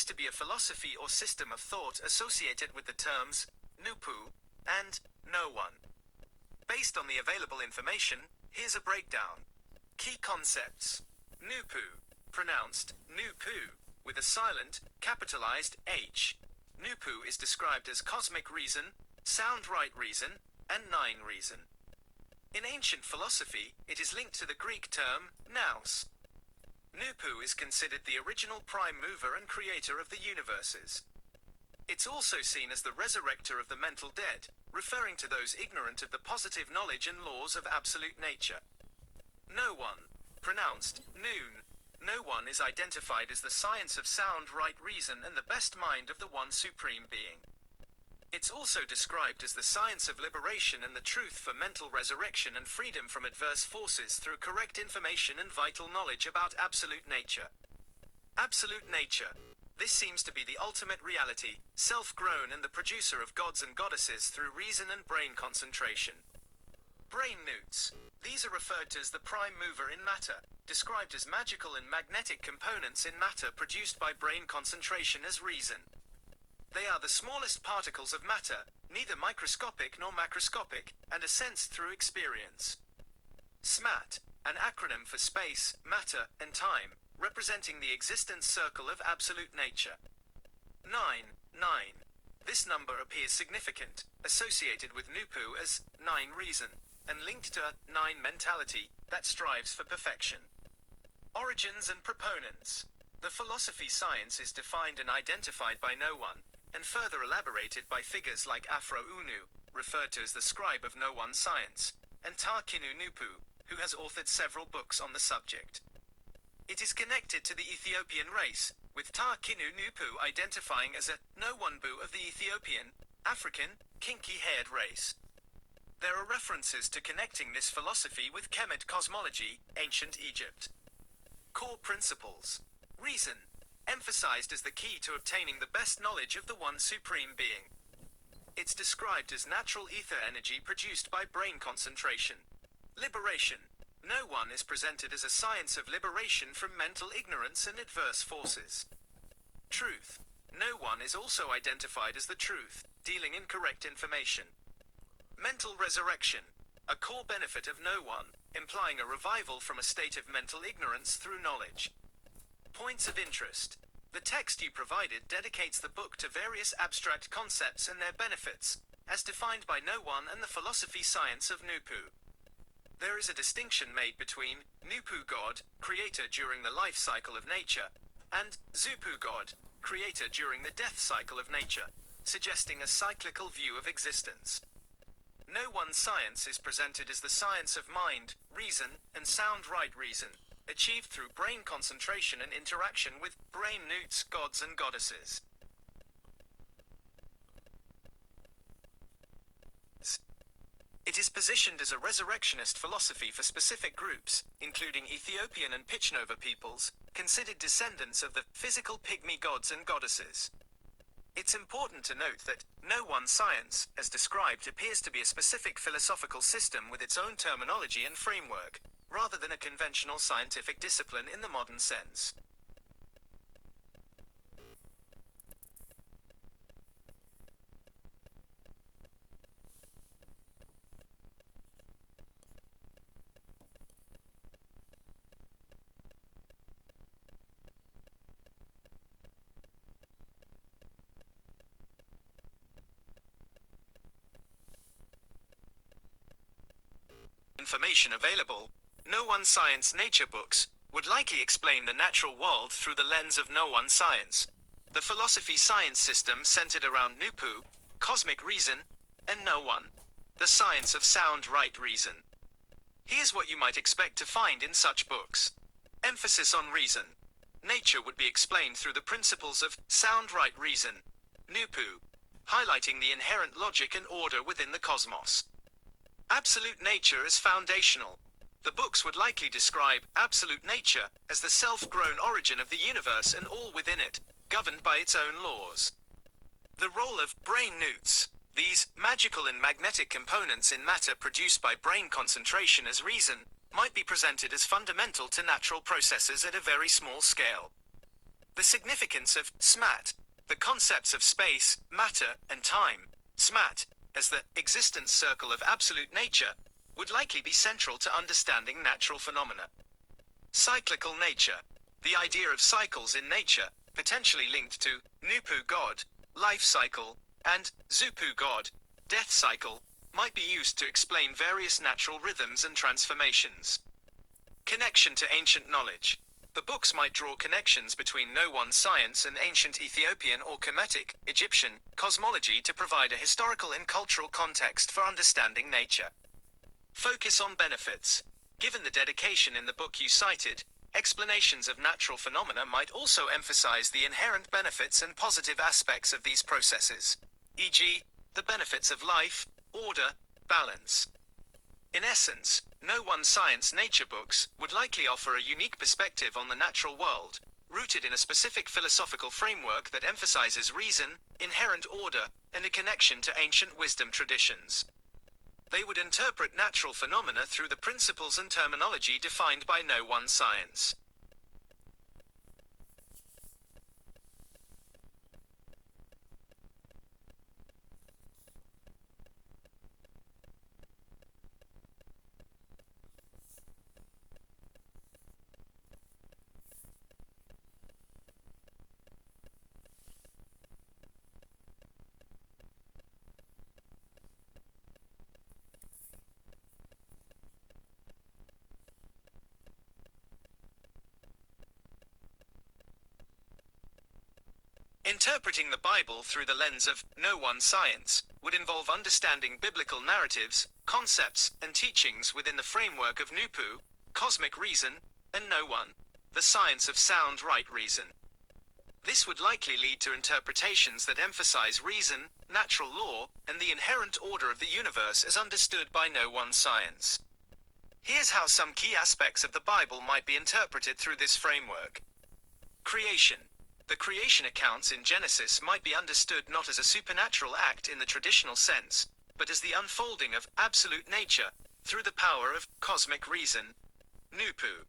appears to be a philosophy or system of thought associated with the terms NOONE and no one. Based on the available information, here's a breakdown. Key concepts. NOONE, pronounced NOONE, with a silent, capitalized H. NOONE is described as cosmic reason, sound right reason, and nine reason. In ancient philosophy, it is linked to the Greek term nous. NOONE is considered the original prime mover and creator of the universes. It's also seen as the resurrector of the mental dead, referring to those ignorant of the positive knowledge and laws of absolute nature. No one, pronounced NOONE. No one is identified as the science of sound right reason and the best mind of the one supreme being. It's also described as the science of liberation and the truth for mental resurrection and freedom from adverse forces through correct information and vital knowledge about absolute nature. Absolute nature. This seems to be the ultimate reality, self-grown and the producer of gods and goddesses through reason and brain concentration. Brain newts. These are referred to as the prime mover in matter, described as magical and magnetic components in matter produced by brain concentration as reason. They are the smallest particles of matter, neither microscopic nor macroscopic, and are sensed through experience. SMAT, an acronym for space, matter, and time, representing the existence circle of absolute nature. 9. This number appears significant, associated with NOONE as nine reason, and linked to a nine mentality that strives for perfection. Origins and proponents. The philosophy science is defined and identified by no one, and further elaborated by figures like Afro Unu, referred to as the scribe of no one science, and Tarkinu Nupu, who has authored several books on the subject. It is connected to the Ethiopian race, with Tarkinu Nupu identifying as a no one bu of the Ethiopian, African, kinky-haired race. There are references to connecting this philosophy with Kemet cosmology, ancient Egypt. Core principles. Reason, emphasized as the key to obtaining the best knowledge of the one supreme being. It's described as natural ether energy produced by brain concentration. Liberation. No one is presented as a science of liberation from mental ignorance and adverse forces. Truth. No one is also identified as the truth, dealing in correct information. Mental resurrection. A core benefit of no one, implying a revival from a state of mental ignorance through knowledge. Points of interest. The text you provided dedicates the book to various abstract concepts and their benefits, as defined by no one and the philosophy science of NOONE. There is a distinction made between NOONE God, creator during the life cycle of nature, and Zupu God, creator during the death cycle of nature, suggesting a cyclical view of existence. No one science is presented as the science of mind, reason, and sound right reason, achieved through brain concentration and interaction with brain newts, gods and goddesses. It is positioned as a resurrectionist philosophy for specific groups, including Ethiopian and Pichnova peoples, considered descendants of the physical pygmy gods and goddesses. It's important to note that no one science, as described, appears to be a specific philosophical system with its own terminology and framework, rather than a conventional scientific discipline in the modern sense. Information available. No one science nature books would likely explain the natural world through the lens of no one science. The philosophy science system centered around NOONE, cosmic reason, and no one, the science of sound right reason. Here's what you might expect to find in such books. Emphasis on reason. Nature would be explained through the principles of sound right reason, NOONE, highlighting the inherent logic and order within the cosmos. Absolute nature is foundational. The books would likely describe absolute nature as the self-grown origin of the universe and all within it, governed by its own laws. The role of brain newts. These magical and magnetic components in matter produced by brain concentration as reason might be presented as fundamental to natural processes at a very small scale. The significance of SMAT, the concepts of space, matter, and time, SMAT, as the existence circle of absolute nature, would likely be central to understanding natural phenomena. Cyclical nature, the idea of cycles in nature, potentially linked to NOONE God, life cycle, and ZUPU God, death cycle, might be used to explain various natural rhythms and transformations. Connection to ancient knowledge. The books might draw connections between NOONE science and ancient Ethiopian or Kemetic, Egyptian, cosmology to provide a historical and cultural context for understanding nature. Focus on benefits. Given the dedication in the book you cited, explanations of natural phenomena might also emphasize the inherent benefits and positive aspects of these processes, e.g., the benefits of life, order, balance. In essence, NOONE science nature books would likely offer a unique perspective on the natural world, rooted in a specific philosophical framework that emphasizes reason, inherent order, and a connection to ancient wisdom traditions. They would interpret natural phenomena through the principles and terminology defined by NOONE science. Interpreting the Bible through the lens of NOONE science would involve understanding biblical narratives, concepts, and teachings within the framework of NOONE, cosmic reason, and NOONE, the science of sound right reason. This would likely lead to interpretations that emphasize reason, natural law, and the inherent order of the universe as understood by NOONE science. Here's how some key aspects of the Bible might be interpreted through this framework. Creation. The creation accounts in Genesis might be understood not as a supernatural act in the traditional sense, but as the unfolding of absolute nature, through the power of cosmic reason, NOONE.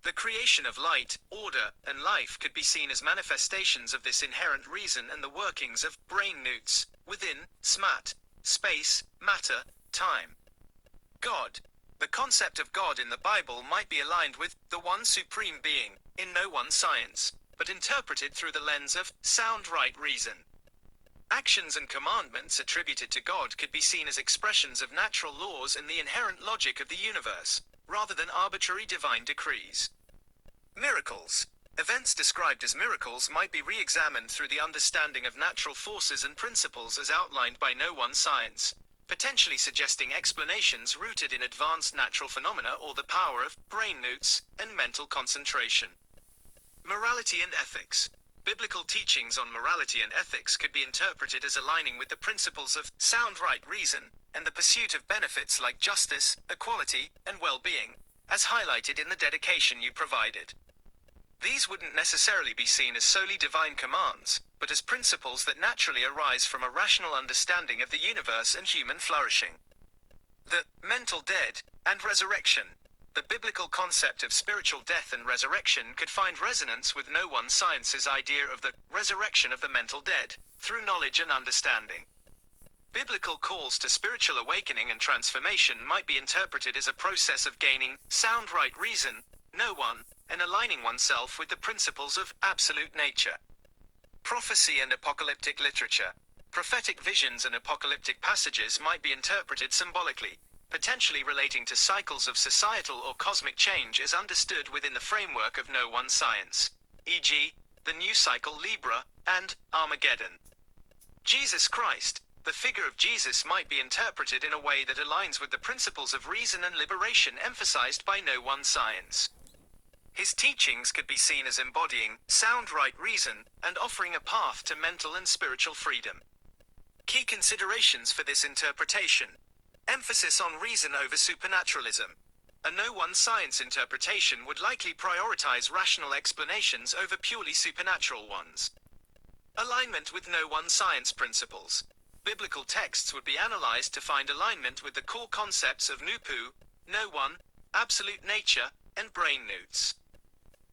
The creation of light, order, and life could be seen as manifestations of this inherent reason and the workings of brain newts, within SMAT, space, matter, time. God. The concept of God in the Bible might be aligned with the one supreme being, in NOONE science, but interpreted through the lens of sound right reason. Actions and commandments attributed to God could be seen as expressions of natural laws and the inherent logic of the universe, rather than arbitrary divine decrees. Miracles. Events described as miracles might be re-examined through the understanding of natural forces and principles as outlined by NOONE science, potentially suggesting explanations rooted in advanced natural phenomena or the power of brain newts and mental concentration. Morality and ethics. Biblical teachings on morality and ethics could be interpreted as aligning with the principles of sound right reason and the pursuit of benefits like justice, equality, and well-being, as highlighted in the dedication you provided. These wouldn't necessarily be seen as solely divine commands, but as principles that naturally arise from a rational understanding of the universe and human flourishing. The mental dead and resurrection. The biblical concept of spiritual death and resurrection could find resonance with NOONE science's idea of the resurrection of the mental dead, through knowledge and understanding. Biblical calls to spiritual awakening and transformation might be interpreted as a process of gaining sound right reason, NOONE, and aligning oneself with the principles of absolute nature. Prophecy and apocalyptic literature. Prophetic visions and apocalyptic passages might be interpreted symbolically, potentially relating to cycles of societal or cosmic change as understood within the framework of NOONE science, e.g., the new cycle Libra, and Armageddon. Jesus Christ. The figure of Jesus might be interpreted in a way that aligns with the principles of reason and liberation emphasized by NOONE science. His teachings could be seen as embodying sound right reason and offering a path to mental and spiritual freedom. Key considerations for this interpretation. Emphasis on reason over supernaturalism. A NOONE science interpretation would likely prioritize rational explanations over purely supernatural ones. Alignment with NOONE science principles. Biblical texts would be analyzed to find alignment with the core concepts of NOONE, absolute nature, and brain newts.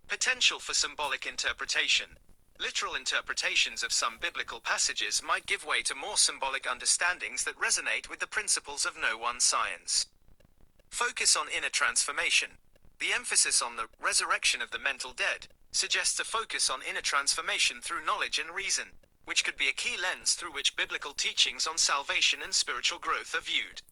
Potential for symbolic interpretation. Literal interpretations of some biblical passages might give way to more symbolic understandings that resonate with the principles of no one science. Focus on inner transformation. The emphasis on the resurrection of the mental dead suggests a focus on inner transformation through knowledge and reason, which could be a key lens through which biblical teachings on salvation and spiritual growth are viewed.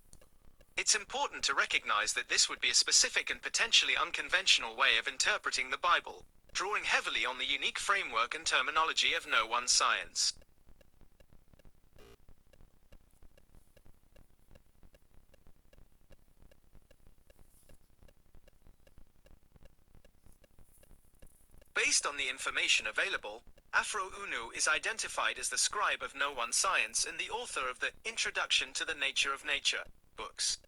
It's important to recognize that this would be a specific and potentially unconventional way of interpreting the Bible, drawing heavily on the unique framework and terminology of no one science. Based on the information available, NOONE is identified as the scribe of no one science and the author of the Introduction to the Nature of Nature books.